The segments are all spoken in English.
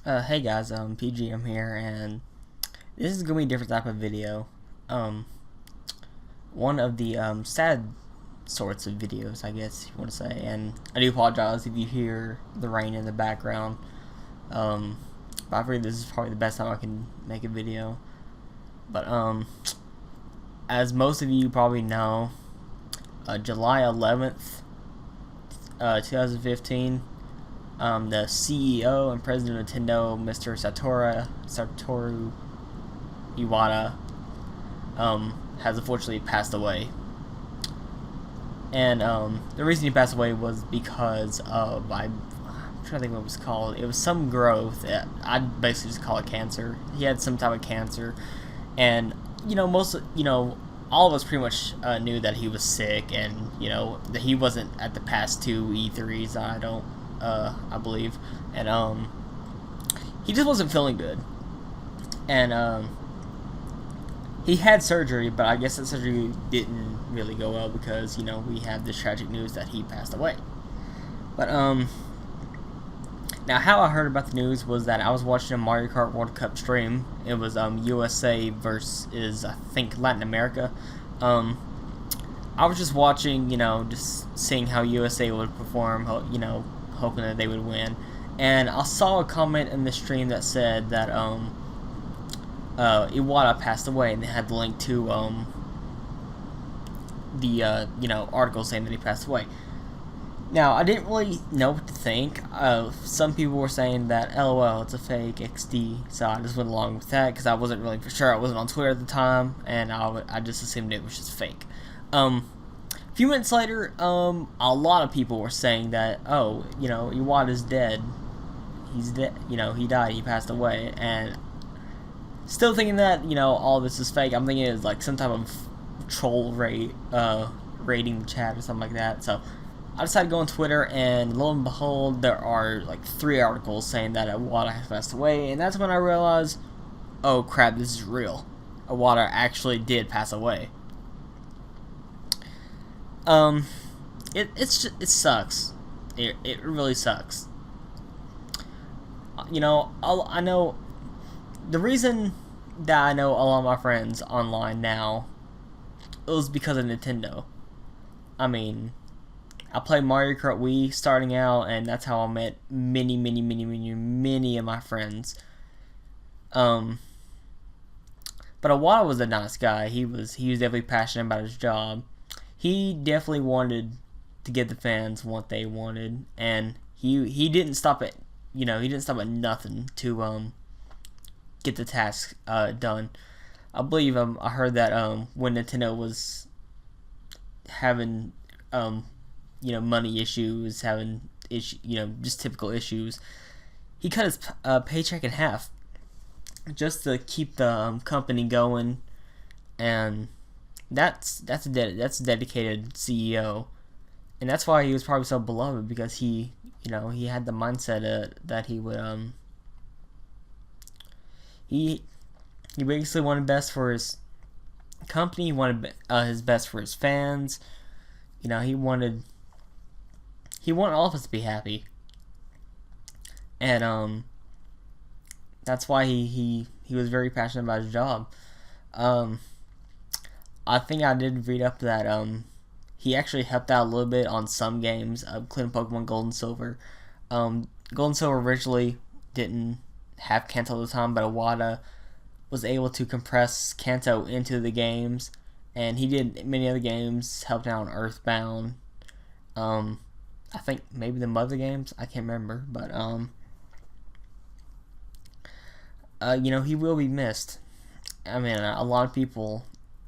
Hey guys, PGM here, and this is gonna be a different type of video. Um, One of the sad sorts of videos, I guess you want to say. And I do apologize if you hear the rain in the background. Um, but I figured this is probably the best time I can make a video. But as most of you probably know, July 11th, 2015. The CEO and president of Nintendo, Mr. Satoru Iwata, has unfortunately passed away. And the reason he passed away was because of, I'm trying to think what it was called. It was some growth. I'd basically just call it cancer. He had some type of cancer, and all of us pretty much knew that he was sick, and that he wasn't at the past two E3s. I believe, and he just wasn't feeling good, and he had surgery, but I guess that surgery didn't really go well because we have this tragic news that he passed away. But now how I heard about the news was that I was watching a Mario Kart World Cup stream. It was USA versus I think Latin America. I was just watching, just seeing how USA would perform, hoping that they would win. And I saw a comment in the stream that said that Iwata passed away, and they had the link to the article saying that he passed away. Now, I didn't really know what to think. Some people were saying that LOL, it's a fake XD, so I just went along with that because I wasn't really for sure. I wasn't on Twitter at the time, and I just assumed it was just fake. A few minutes later, a lot of people were saying that, Iwata's dead. He's dead. He died. He passed away. And still thinking that, all this is fake. I'm thinking it's like some type of troll rating the chat or something like that. So I decided to go on Twitter, and lo and behold, there are like 3 articles saying that Iwata has passed away. And that's when I realized, oh crap, this is real. Iwata actually did pass away. It sucks. It really sucks. I know the reason that I know a lot of my friends online now, it was because of Nintendo. I mean, I played Mario Kart Wii starting out, and that's how I met many of my friends. But Iwata was a nice guy. He was definitely passionate about his job. He definitely wanted to give the fans what they wanted, and he didn't stop at nothing to get the task done. I believe I heard that when Nintendo was having money issues, having just typical issues, he cut his paycheck in half just to keep the company going. And that's a dedicated CEO, and that's why he was probably so beloved, because he had the mindset that he would he basically wanted best for his company. He wanted his best for his fans. He wanted all of us to be happy, and that's why he was very passionate about his job. I think I did read up that he actually helped out a little bit on some games, including Pokemon Gold and Silver. Gold and Silver originally didn't have Kanto at the time, but Iwata was able to compress Kanto into the games, and he did many other games, helped out on Earthbound. I think maybe the Mother games, I can't remember, but he will be missed. I mean, a lot of people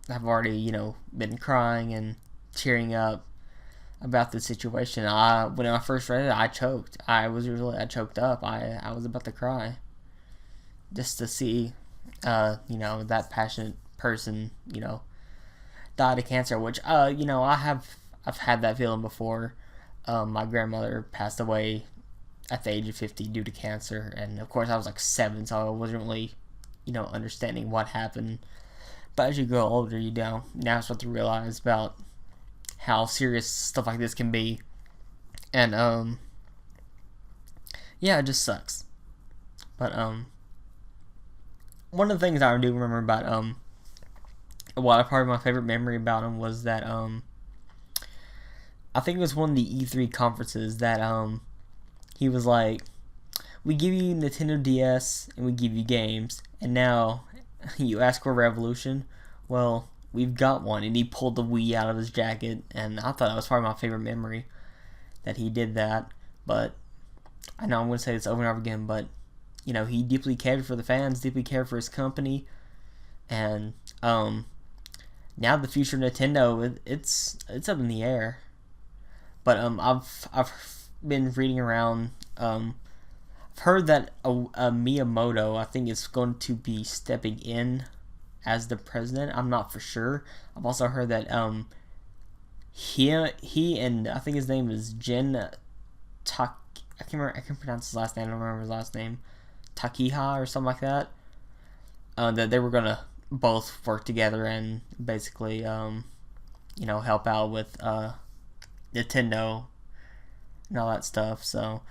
have already, been crying and cheering up about the situation. When I first read it, I choked. I choked up. I was about to cry just to see, that passionate person, died of cancer. Which, I've had that feeling before. My grandmother passed away at the age of 50 due to cancer, and of course I was like 7, so I wasn't really, understanding what happened. But as you grow older, now start to realize about how serious stuff like this can be, and yeah, it just sucks. But one of the things I do remember about well, part of my favorite memory about him was that I think it was one of the E3 conferences that he was like, we give you Nintendo DS and we give you games, and now you ask for a Revolution. Well, we've got one, and he pulled the Wii out of his jacket, and I thought that was probably my favorite memory that he did that. But I know I'm going to say this over and over again, but you know, he deeply cared for the fans, deeply cared for his company, and now the future of Nintendo, it's up in the air. But I've been reading around. I've heard that Miyamoto, I think, is going to be stepping in as the president. I'm not for sure. I've also heard that he and I think his name is Jin Tak. I can pronounce his last name. I don't remember his last name. Takiha or something like that. That they were gonna both work together and basically, help out with Nintendo and all that stuff. So,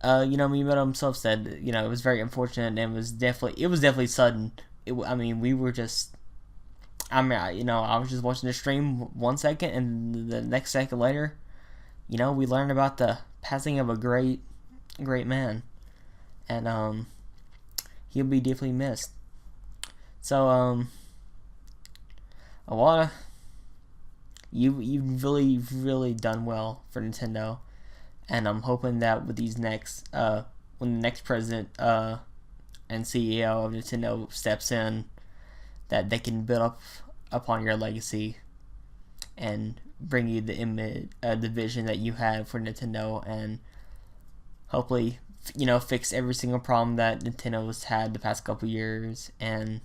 Miyamoto himself said, it was very unfortunate and it was definitely sudden. We were just, I was just watching the stream 1 second and the next second later, we learned about the passing of a great man, and he'll be deeply missed. So, Iwata, you've really done well for Nintendo, and I'm hoping that with these next when the next president and CEO of Nintendo steps in, that they can build up upon your legacy and bring you the vision that you had for Nintendo, and hopefully fix every single problem that Nintendo's had the past couple years and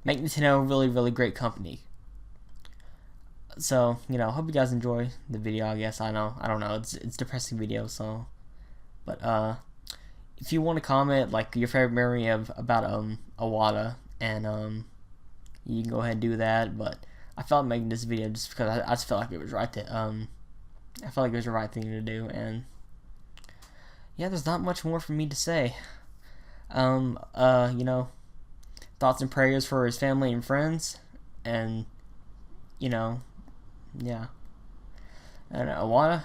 make Nintendo a really great company. So, hope you guys enjoy the video. I guess I don't know. It's depressing video, so. But if you want to comment like your favorite memory about Iwata, and you can go ahead and do that. But I felt making this video just because I just felt like it was right to I felt like it was the right thing to do, and yeah, there's not much more for me to say. Thoughts and prayers for his family and friends, and yeah. And Iwata,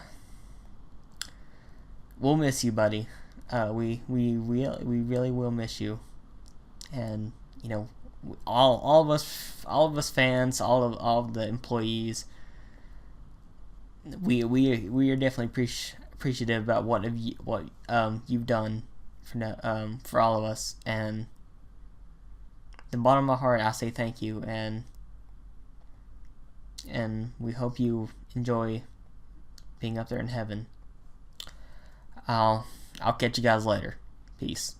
we'll miss you, buddy. We really will miss you, and all of us fans, all of the employees, we are definitely appreciative about what you've done for all of us, and the bottom of my heart, I say thank you, and we hope you enjoy being up there in heaven. I'll catch you guys later. Peace.